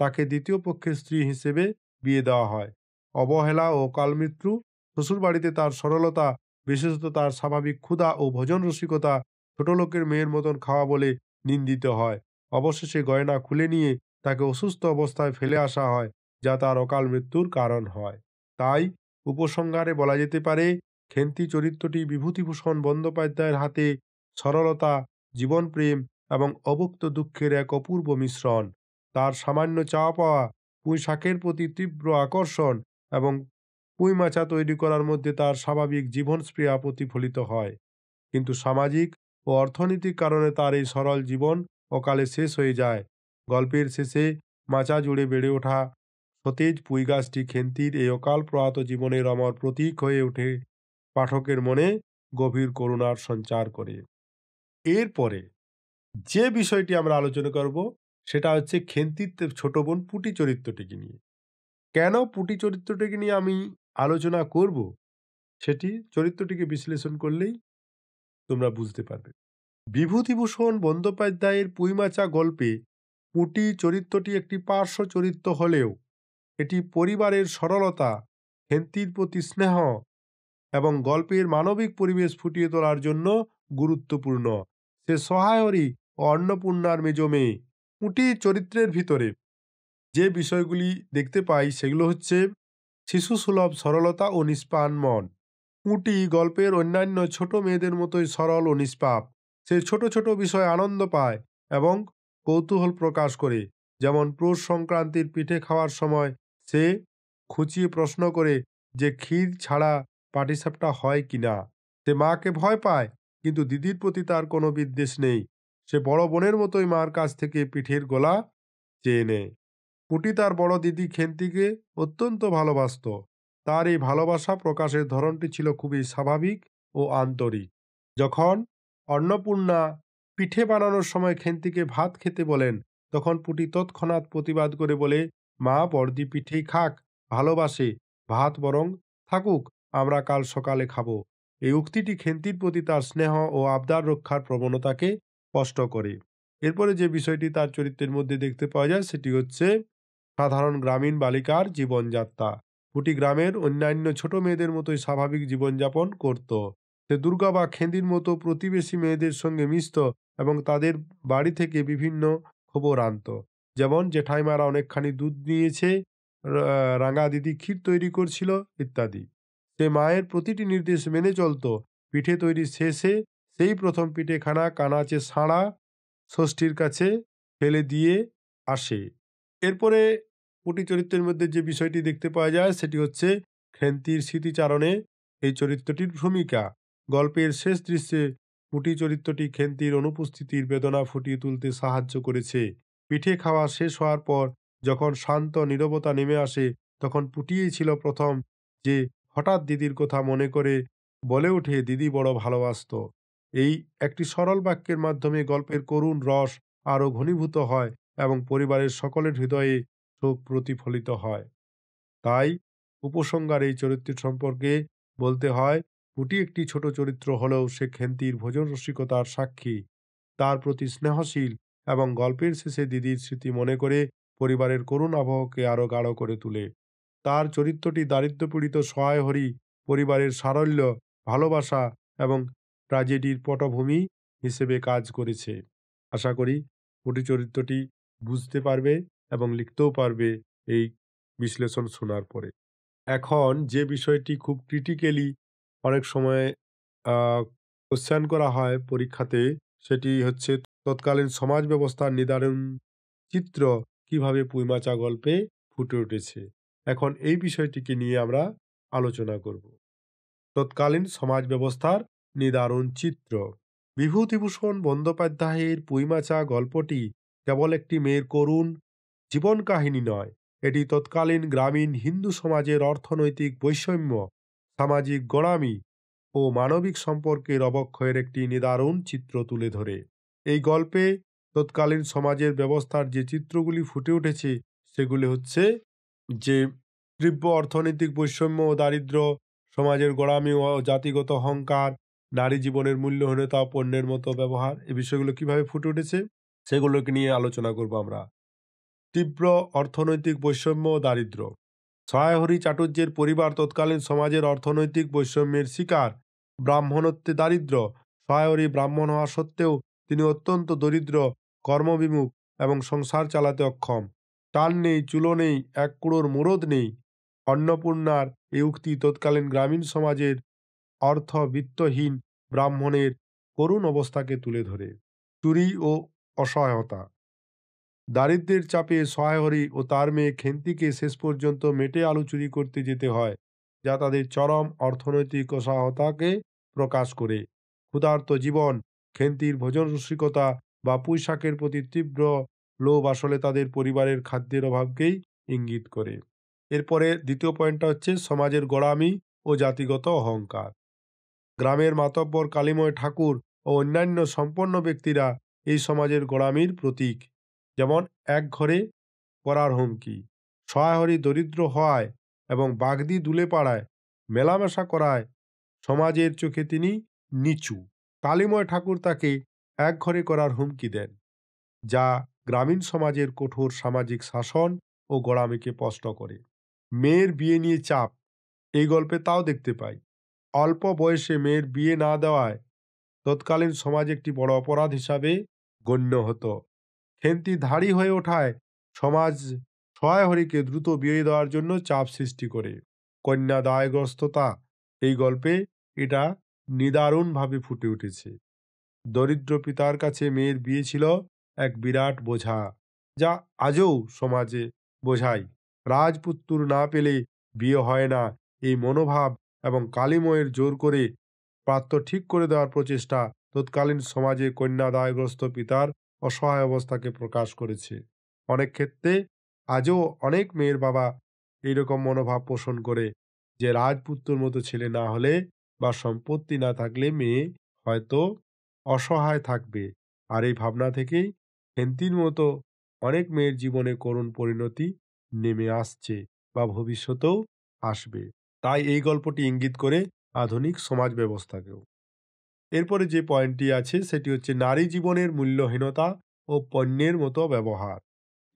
[SPEAKER 1] তাকে দ্বিতীয় পক্ষের স্ত্রী হিসেবে বিয়ে দেওয়া হয়। অবহেলা ও অকাল মৃত্যু, শ্বশুরবাড়িতে তার সরলতা, বিশেষত তার স্বাভাবিক ক্ষুধা ও ভোজন রসিকতা ছোট লোকের মেয়ের মতন খাওয়া বলে নিন্দিত হয়। অবশেষে গয়না খুলে নিয়ে তাকে অসুস্থ অবস্থায় ফেলে আসা হয়, যা তার অকাল মৃত্যুর কারণ হয়। তাই উপসংহারে বলা যেতে পারে, খেন্তি চরিত্রটি বিভূতিভূষণ বন্দ্যোপাধ্যায়ের হাতে সরলতা, জীবনপ্রেম এবং অভুক্ত দুঃখের এক অপূর্ব মিশ্রণ। তার সামান্য চাওয়া পাওয়া, পুঁই শাকের প্রতি তীব্র আকর্ষণ এবং পুঁই মাচা তৈরি করার মধ্যে তার স্বাভাবিক জীবনস্পৃহা প্রতিফলিত হয়। কিন্তু সামাজিক ও অর্থনৈতিক কারণে তার এই সরল জীবন অকালে শেষ হয়ে যায়। গল্পের শেষে মাচা জুড়ে বেড়ে ওঠা সতেজ পুঁই গাছটি খেন্তির এই অকাল প্রয়াত জীবনের অমর প্রতীক হয়ে ওঠে, পাঠকের মনে গভীর করুণার সঞ্চার করে। এরপরে যে বিষয়টি আমরা আলোচনা করব, সেটা হচ্ছে খেন্তির ছোট বোন পুটি চরিত্রটিকে নিয়ে। কেন পুটি চরিত্রটিকে নিয়ে আমি আলোচনা করব, সেটি চরিত্রটিকে বিশ্লেষণ করলেই তোমরা বুঝতে পারবে। বিভূতিভূষণ বন্দ্যোপাধ্যায়ের পুঁইমাচা গল্পে পুটি চরিত্রটি একটি পার্শ্ব চরিত্র হলেও এটি পরিবারের সরলতা, খেন্তির প্রতি স্নেহ এবং গল্পের মানবিক পরিবেশ ফুটিয়ে তোলার জন্য গুরুত্বপূর্ণ। সে সহায়রী ও অন্নপূর্ণার মেজ মেয়ে। পুঁটির চরিত্রের ভিতরে যে বিষয়গুলি দেখতে পাই, সেগুলো হচ্ছে শিশুসুলভ সরলতা ও নিষ্পাণ মন। পুঁটি গল্পের অন্যান্য ছোট মেয়েদের মতোই সরল ও নিষ্পাপ। সে ছোট ছোট বিষয়ে আনন্দ পায় এবং কৌতূহল প্রকাশ করে। যেমন পৌষ সংক্রান্তির পিঠে খাওয়ার সময় সে খুঁচিয়ে প্রশ্ন করে যে ক্ষীর ছাড়া পাটিসাপটা হয় কিনা। সে মাকে ভয় পায়, কিন্তু দিদির প্রতি তার কোনো বিদ্বেষ নেই। সে বড় বোনের মতোই মার কাছ থেকে পিঠের গোলা চেয়ে নেয়। পুটি তার বড় দিদি খেন্তিকে অত্যন্ত ভালোবাসত। তার এই ভালোবাসা প্রকাশের ধরনটি ছিল খুবই স্বাভাবিক ও আন্তরিক। যখন অন্নপূর্ণা পিঠে বানানোর সময় খেন্তিকে ভাত খেতে বলেন, তখন পুটি তৎক্ষণাৎ প্রতিবাদ করে বলে, মা, বড়দি পিঠেই খাক, ভালোবাসে, ভাত বরং থাকুক, আমরা কাল সকালে খাবো। এই উক্তিটি খেন্তির প্রতি তার স্নেহ ও আবদার রক্ষার প্রবণতাকে স্পষ্ট করে। এরপরে যে বিষয়টি তার চরিত্রের মধ্যে দেখতে পাওয়া যায় সেটি হচ্ছে সাধারণ গ্রামীণ বালিকার জীবনযাত্রা। পুটি গ্রামের অন্যান্য ছোট মেয়েদের মতোই স্বাভাবিক জীবনযাপন করত। সে দুর্গা বা খেন্দির মতো প্রতিবেশী মেয়েদের সঙ্গে মিশত এবং তাদের বাড়ি থেকে বিভিন্ন খবর আনত। যেমন জেঠাইমারা অনেকখানি দুধ নিয়েছে, রাঙা দিদি ক্ষীর তৈরি করছিল ইত্যাদি। সে মায়ের প্রতিটি নির্দেশ মেনে চলত। পিঠে তৈরি শেষে সেই প্রথম পিঠেখানা কানাচে সাঁড়া ষষ্ঠীর কাছে ফেলে দিয়ে আসে। এরপরে পুটি চরিত্রের মধ্যে যে বিষয়টি দেখতে পাওয়া যায় সেটি হচ্ছে খেন্তির স্মৃতিচারণে এই চরিত্রটির ভূমিকা। গল্পের শেষ দৃশ্যে পুটি চরিত্রটি খেন্তির অনুপস্থিতির বেদনা ফুটিয়ে তুলতে সাহায্য করেছে। পিঠে খাওয়া শেষ হওয়ার পর যখন শান্ত নীরবতা নেমে আসে তখন পুটিই ছিল প্রথম যে হঠাৎ দিদির কথা মনে করে বলে ওঠে দিদি বড় ভালোবাসত। এই একটি সরল বাক্যের মাধ্যমে গল্পের করুণ রস আরও ঘনীভূত হয় এবং পরিবারের সকলের হৃদয়ে শোক প্রতিফলিত হয়। তাই উপসংহার এই চরিত্র সম্পর্কে বলতে হয়, পুটি একটি ছোট চরিত্র হলেও সে খেন্তির ভোজন রসিকতার সাক্ষী। তার প্রতি স্নেহশীল এবং গল্পের শেষে দিদির স্মৃতি মনে করে পরিবারের করুণ আবহকে আরো গাঢ় করে তোলে। তার চরিত্রটি দারিদ্র্যপীড়িত সহায় হরি পরিবারের সারল্য, ভালোবাসা এবং ট্র্যাজেডির পটভূমি হিসেবে কাজ করেছে। আশা করি পুটি চরিত্রটি বুঝতে পারবে এবং লিখতেও পারবে এই বিশ্লেষণ শোনার পরে। এখন যে বিষয়টি খুব ক্রিটিক্যালি অনেক সময় কোশ্চেন করা হয় পরীক্ষাতে, সেটি হচ্ছে তৎকালীন সমাজ ব্যবস্থার নিদারুণ চিত্র কিভাবে পুইমাচা গল্পে ফুটে উঠেছে। এখন এই বিষয়টিকে নিয়ে আমরা আলোচনা করব। তৎকালীন সমাজ ব্যবস্থার নিদারুণ চিত্র। বিভূতিভূষণ বন্দ্যোপাধ্যায়ের পুইমাচা গল্পটি কেবল একটি মেয়ের করুণ জীবন কাহিনী নয়, এটি তৎকালীন গ্রামীণ হিন্দু সমাজের অর্থনৈতিক বৈষম্য, সামাজিক গোঁড়ামি ও মানবিক সম্পর্কের অবক্ষয়ের একটি নিদারুণ চিত্র তুলে ধরে। এই গল্পে তৎকালীন সমাজের ব্যবস্থার যে চিত্রগুলি ফুটে উঠেছে সেগুলি হচ্ছে যে তীব্র অর্থনৈতিক বৈষম্য ও দারিদ্র্য, সমাজের গোঁড়ামি ও জাতিগত অহংকার, নারী জীবনের মূল্যহীনতা ও পণ্যের মতো ব্যবহার, এই বিষয়গুলো কিভাবে ফুটে উঠেছে সেগুলোকে নিয়ে আলোচনা করব আমরা। তীব্র অর্থনৈতিক বৈষম্য ও দারিদ্র্য। সহায়হরি চাটুর্যের পরিবার তৎকালীন সমাজের অর্থনৈতিক বৈষম্যের শিকার। ব্রাহ্মণত্বে দারিদ্র্য। সহায়হরি ব্রাহ্মণ হওয়া সত্ত্বেও তিনি অত্যন্ত দরিদ্র, কর্মবিমুখ এবং সংসার চালাতে অক্ষম। চাল নেই, চুলো নেই, এক কুড়োর মুরদ নেই। অন্নপূর্ণার এই উক্তি তৎকালীন গ্রামীণ সমাজের অর্থবিত্তহীন ব্রাহ্মণের করুণ অবস্থাকে তুলে ধরে। চুরি ও অসহায়তা। দারিদ্র্যের চাপে সহায়হরি ও তার মেয়ে খেন্তিকে শেষ পর্যন্ত মেটে আলু চুরি করতে যেতে হয়, যা তাদের চরম অর্থনৈতিক অসহায়তাকে প্রকাশ করে। ক্ষুধার্ত জীবন। খেন্তির ভোজন রসিকতা বা পুঁইশাকের প্রতি তীব্র লোভ আসলে তাদের পরিবারের খাদ্যের অভাবকেই ইঙ্গিত করে। এরপরে দ্বিতীয় পয়েন্টটা হচ্ছে সমাজের গোঁড়ামি ও জাতিগত অহংকার। গ্রামের মাতব্বর কালীময় ঠাকুর ও অন্যান্য সম্পন্ন ব্যক্তিরা এই সমাজের গোঁড়ামির প্রতীক। যেমন এক ঘরে করার হুমকি, সহায়হরি দরিদ্র হওয়ায় এবং বাগদি দুলে পাড়ায় মেলামেশা করায় সমাজের চোখে তিনি নিচু। কালীময় ঠাকুর তাকে এক ঘরে করার হুমকি দেন, যা গ্রামীণ সমাজের কঠোর সামাজিক শাসন ও গোঁড়ামিকে স্পষ্ট করে। মেয়ের বিয়ে নিয়ে চাপ, এই গল্পে তাও দেখতে পাই। অল্প বয়সে মেয়ের বিয়ে না দেওয়ায় তৎকালীন সমাজ একটি বড় অপরাধ হিসাবে গণ্য হতো। খেন্তি ধাড়ি হয়ে ওঠায় সমাজ সহায়হরিকে দ্রুত বিয়ে দেওয়ার জন্য চাপ সৃষ্টি করে। কন্যা দায়গ্রস্ততা, এই গল্পে এটা নিদারুণভাবে ফুটে উঠেছে। দরিদ্র পিতার কাছে মেয়ের বিয়ে ছিল এক বিরাট বোঝা, যা আজও সমাজে বোঝায়। রাজপুত্তুর না পেলে বিয়ে হয় না, এই মনোভাব এবং কালীময়ের জোর করে পাত্র ঠিক করে দেওয়ার প্রচেষ্টা তৎকালীন সমাজে কন্যা দায়গ্রস্ত পিতার অসহায় অবস্থাকে প্রকাশ করেছে। অনেক ক্ষেত্রে আজও অনেক মেয়ের বাবা এইরকম মনোভাব পোষণ করে যে রাজপুত্রর মতো ছেলে না হলে বা সম্পত্তি না থাকলে মেয়ে হয়তো অসহায় থাকবে। আর এই ভাবনা থেকেই খেন্তির মতো অনেক মেয়ের জীবনে করুণ পরিণতি নেমে আসছে বা ভবিষ্যতেও আসবে। তাই এই গল্পটি ইঙ্গিত করে আধুনিক সমাজ ব্যবস্থাকেও। এরপরে যে পয়েন্টটি আছে সেটি হচ্ছে নারী জীবনের মূল্যহীনতা ও পণ্যের মতো ব্যবহার।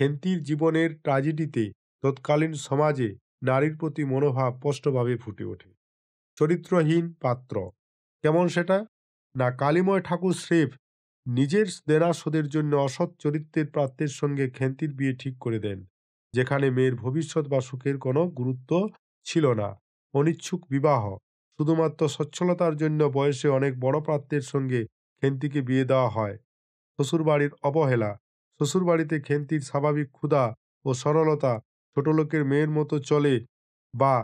[SPEAKER 1] খেন্তির জীবনের ট্র্যাজেডিতে তৎকালীন সমাজে নারীর প্রতি মনোভাব স্পষ্টভাবে ফুটে ওঠে। চরিত্রহীন পাত্র, কেমন সেটা? না, কালিময় ঠাকুর স্রেফ নিজের দেনা শোধের জন্য অসৎ চরিত্রের পাত্রের সঙ্গে খেন্তির বিয়ে ঠিক করে দেন, যেখানে মেয়ের ভবিষ্যৎ বা সুখের কোনো গুরুত্ব ছিল না। অনিচ্ছুক বিবাহ, শুধুমাত্র সচ্ছলতার জন্য বয়সে অনেক বড় পাত্রের সঙ্গে খেন্তিকে বিয়ে দেওয়া হয়। শ্বশুরবাড়ির অবহেলা, শ্বশুরবাড়িতে খেন্তির স্বাভাবিক ক্ষুধা ও সরলতা, ছোটলোকের মেয়ের মতো চলে বা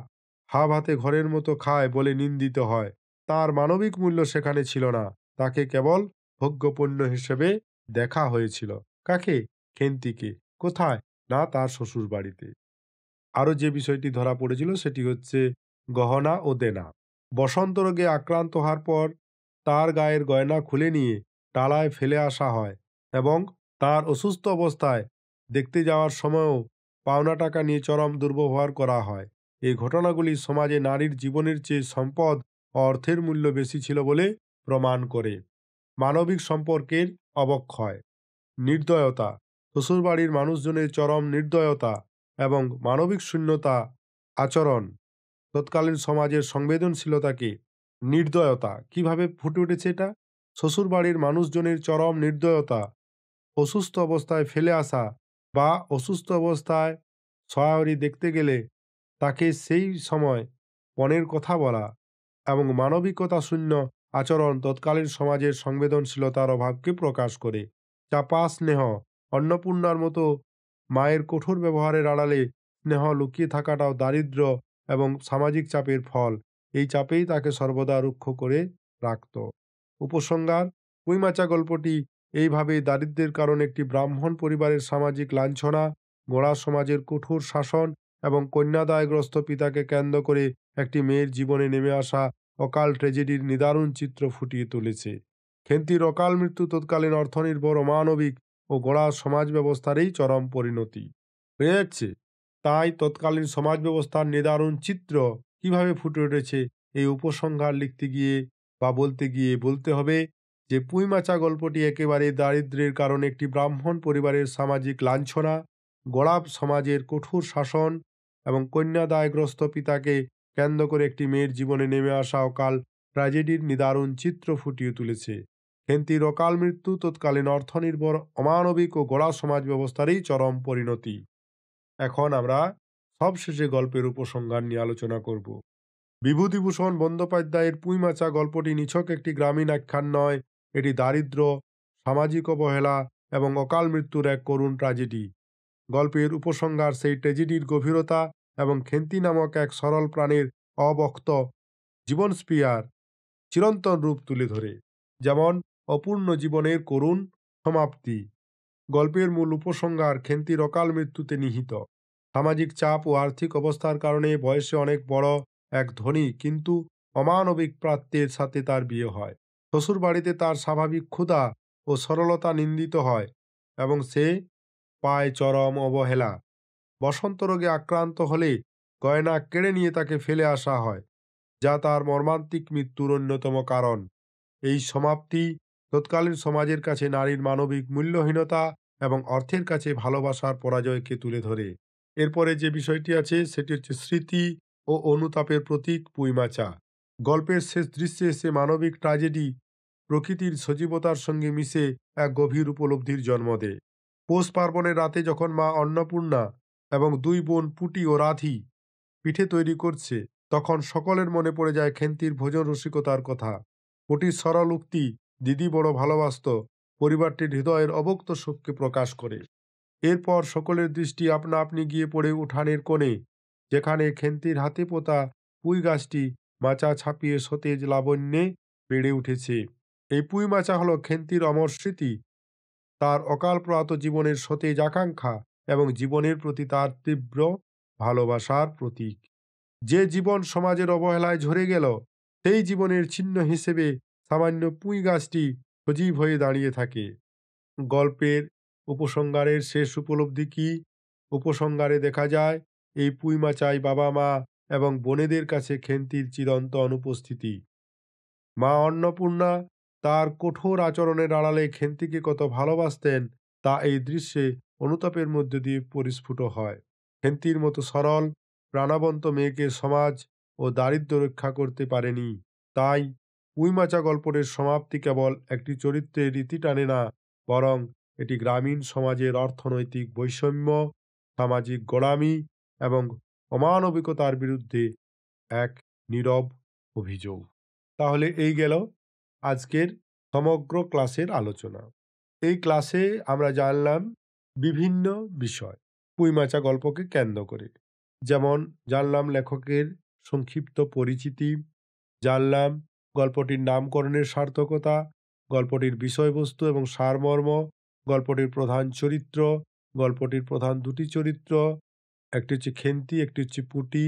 [SPEAKER 1] হাত হাতে ঘরের মতো খায় বলে নিন্দিত হয়। তার মানবিক মূল্য সেখানে ছিল না, তাকে কেবল ভোগ্যপণ্য হিসেবে দেখা হয়েছিল। কাকে? খেন্তিকে। কোথায়? না, তার শ্বশুর বাড়িতে। আরো যে বিষয়টি ধরা পড়েছিল সেটি হচ্ছে গহনা ও দেনা। বসন্ত রোগে আক্রান্ত হওয়ার পর তার গায়ের গয়না খুলে নিয়ে ডালায় ফেলে আসা হয় এবং তার অসুস্থ অবস্থায় দেখতে যাওয়ার সময়ও পাওনা টাকা নিয়ে চরম দুর্ব্যবহার করা হয়। এই ঘটনাগুলি সমাজে নারীর জীবনের চেয়ে সম্পদ ও অর্থের মূল্য বেশি ছিল বলে প্রমাণ করে। মানবিক সম্পর্কের অবক্ষয়, নির্দয়তা, শ্বশুরবাড়ির মানুষজনের চরম নির্দয়তা এবং মানবিক শূন্যতা আচরণ তৎকালীন সমাজের সংবেদনশীলতাকে। নির্দয়তা কিভাবে ফুটে উঠেছে এটা? শ্বশুরবাড়ির মানুষজনের চরম নির্দয়তা, অসুস্থ অবস্থায় ফেলে আসা বা অসুস্থ অবস্থায় সহায়রি দেখতে গেলে তাকে সেই সময় পণের কথা বলা এবং মানবিকতা শূন্য আচরণ তৎকালীন সমাজের সংবেদনশীলতার অভাবকে প্রকাশ করে। চাপা স্নেহ, অন্নপূর্ণার মতো মায়ের কঠোর ব্যবহারের আড়ালে স্নেহ লুকিয়ে থাকাটাও দারিদ্র্য এবং সামাজিক চাপের ফল। এই চাপেই তাকে সর্বদা রুক্ষ করে রাখত। উপসংহার: কুইমাচা গল্পটি এইভাবেই দারিদ্র্যের কারণে একটি ব্রাহ্মণ পরিবারের সামাজিক লাঞ্ছনা, গোঁড়া সমাজের কঠোর শাসন এবং কন্যাদায়গ্রস্ত পিতাকে কেন্দ্র করে একটি মেয়ের জীবনে নেমে আসা অকাল ট্র্যাজেডির নিদারুণ চিত্র ফুটিয়ে তুলেছে। খেন্তির অকাল মৃত্যু তৎকালীন অর্থনির্ভর অমানবিক ও গোঁড়া সমাজ ব্যবস্থারই চরম পরিণতি। হয়ে যাচ্ছে। তাই তৎকালীন সমাজ ব্যবস্থার নিদারুণ চিত্র কিভাবে ফুটে উঠেছে, এই উপসংহার লিখতে গিয়ে বা বলতে গিয়ে বলতে হবে যে পুঁইমাচা গল্পটি একেবারে দারিদ্র্যের কারণে একটি ব্রাহ্মণ পরিবারের সামাজিক লাঞ্ছনা, গোঁড়া সমাজের কঠোর শাসন এবং কন্যাদায়গ্রস্ত পিতাকে কেন্দ্র করে একটি মেয়ের জীবনে নেমে আসা অকাল ট্র্যাজেডির নিদারুণ চিত্র ফুটিয়ে তুলেছে। খেন্তির অকাল মৃত্যু তৎকালীন অর্থনির্ভর অমানবিক ও গোঁড়া সমাজ ব্যবস্থারই চরম পরিণতি। এখন আমরা সবশেষে গল্পের উপসংহার নিয়ে আলোচনা করব। বিভূতিভূষণ বন্দ্যোপাধ্যায়ের পুঁইমাচা গল্পটি নিছক একটি গ্রামীণ আখ্যান নয়, এটি দারিদ্র্য, সামাজিক অবহেলা এবং অকাল মৃত্যুর এক করুণ ট্র্যাজেডি। গল্পের উপসংহার সেই ট্র্যাজেডির গভীরতা এবং খেন্তি নামক এক সরল প্রাণের অবক্ত জীবনস্পৃহার চিরন্তন রূপ তুলে ধরে। যেমন অপূর্ণ জীবনের করুণ সমাপ্তি। গল্পের মূল উপসংহার খেন্তির অকাল মৃত্যুতে নিহিত। সামাজিক চাপ ও আর্থিক অবস্থার কারণে বয়সে অনেক বড় এক ধনী কিন্তু অমানবিক প্রাত্যের সাথে তার বিয়ে হয়। শ্বশুর বাড়িতে তার স্বাভাবিক ক্ষুধা ও সরলতা নিন্দিত হয় এবং সে পায় চরম অবহেলা। বসন্ত রোগে আক্রান্ত হলে গয়না কেড়ে নিয়ে তাকে ফেলে আসা হয়, যা তার মর্মান্তিক মৃত্যুর অন্যতম কারণ। এই সমাপ্তি তৎকালীন সমাজের কাছে নারীর মানবিক মূল্যহীনতা এবং অর্থের কাছে ভালোবাসার পরাজয়কে তুলে ধরে। এরপরে যে বিষয়টি আছে সেটি হচ্ছে স্মৃতি ও অনুতাপের প্রতীক পুঁইমাচা। গল্পের শেষ দৃশ্যে এসে মানবিক ট্র্যাজেডি প্রকৃতির সজীবতার সঙ্গে মিশে এক গভীর উপলব্ধির জন্ম দেয়। পৌষ পার্বণের রাতে যখন মা অন্নপূর্ণা এবং দুই বোন পুটি ও রাধি পিঠে তৈরি করছে, তখন সকলের মনে পড়ে যায় খেন্তির ভোজন রসিকতার কথা। পুটির সরল উক্তি, দিদি বড় ভালোবাসত, পরিবারটির হৃদয়ের অবক্ত শোককে প্রকাশ করে। এরপর সকলের দৃষ্টি আপনা আপনি গিয়ে পড়ে উঠানের কোণে, যেখানে খেন্তির হাতে পোতা পুঁই গাছটি মাচা ছাপিয়ে সতেজ লাবণ্যে বেড়ে উঠেছে। এই পুঁই মাচা হলো খেন্তির অমর স্মৃতি, তার অকাল প্রয়াত জীবনের সতেজ আকাঙ্ক্ষা এবং জীবনের প্রতি তার তীব্র ভালোবাসার প্রতীক। যে জীবন সমাজের অবহেলায় ঝরে গেল, সেই জীবনের চিহ্ন হিসেবে সামান্য পুঁই গাছটি সজীব হয়ে দাঁড়িয়ে থাকে। গল্পের উপসংহারের শেষ উপলব্ধি কি? উপসংহারে দেখা যায় এই পুঁইমাচায় বাবা মা এবং বোনেদের কাছে খেন্তির চিরন্ত অনুপস্থিতি। মা অন্নপূর্ণা তার কঠোর আচরণের আড়ালে খেন্তিকে কত ভালোবাসতেন তা এই দৃশ্যে অনুতাপের মধ্য দিয়ে পরিস্ফুট হয়। খেন্তির মতো সরল প্রাণবন্ত মেয়েকে সমাজ ও দারিদ্র্য রক্ষা করতে পারেনি। তাই উইমাচা গল্পের সমাপ্তি কেবল একটি চরিত্রের রীতি টানে না, বরং এটি গ্রামীণ সমাজের অর্থনৈতিক বৈষম্য, সামাজিক গোড়ামি এবং অমানবিকতার বিরুদ্ধে এক নীরব অভিযোগ। তাহলে এই গেল আজকের সমগ্র ক্লাসের আলোচনা। এই ক্লাসে আমরা জানলাম বিভিন্ন বিষয় পুইমাচা গল্পকে কেন্দ্র করে, যেমন জানলাম লেখকের সংক্ষিপ্ত পরিচিতি, জানলাম গল্পটির নামকরণের সার্থকতা, গল্পটির বিষয়বস্তু এবং সারমর্ম, গল্পটির প্রধান চরিত্র, গল্পটির প্রধান দুটি চরিত্র, একটি হচ্ছে খেন্তি, একটি হচ্ছে পুটি।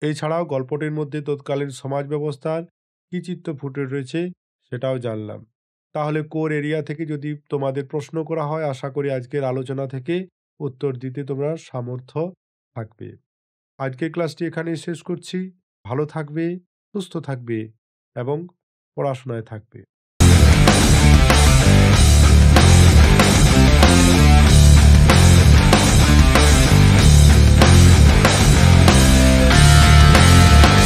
[SPEAKER 1] এছাড়াও গল্পটির মধ্যে তৎকালীন সমাজ ব্যবস্থার কি চিত্র ফুটে রয়েছে সেটাও জানলাম। তাহলে কোর এরিয়া থেকে যদি তোমাদের প্রশ্ন করা হয়, আশা করি আজকের আলোচনা থেকে উত্তর দিতে তোমরা সামর্থ্য থাকবে। আজকের ক্লাসটি এখানেই শেষ করছি। ভালো থাকবে, সুস্থ থাকবে এবং পড়াশোনায় থাকবে।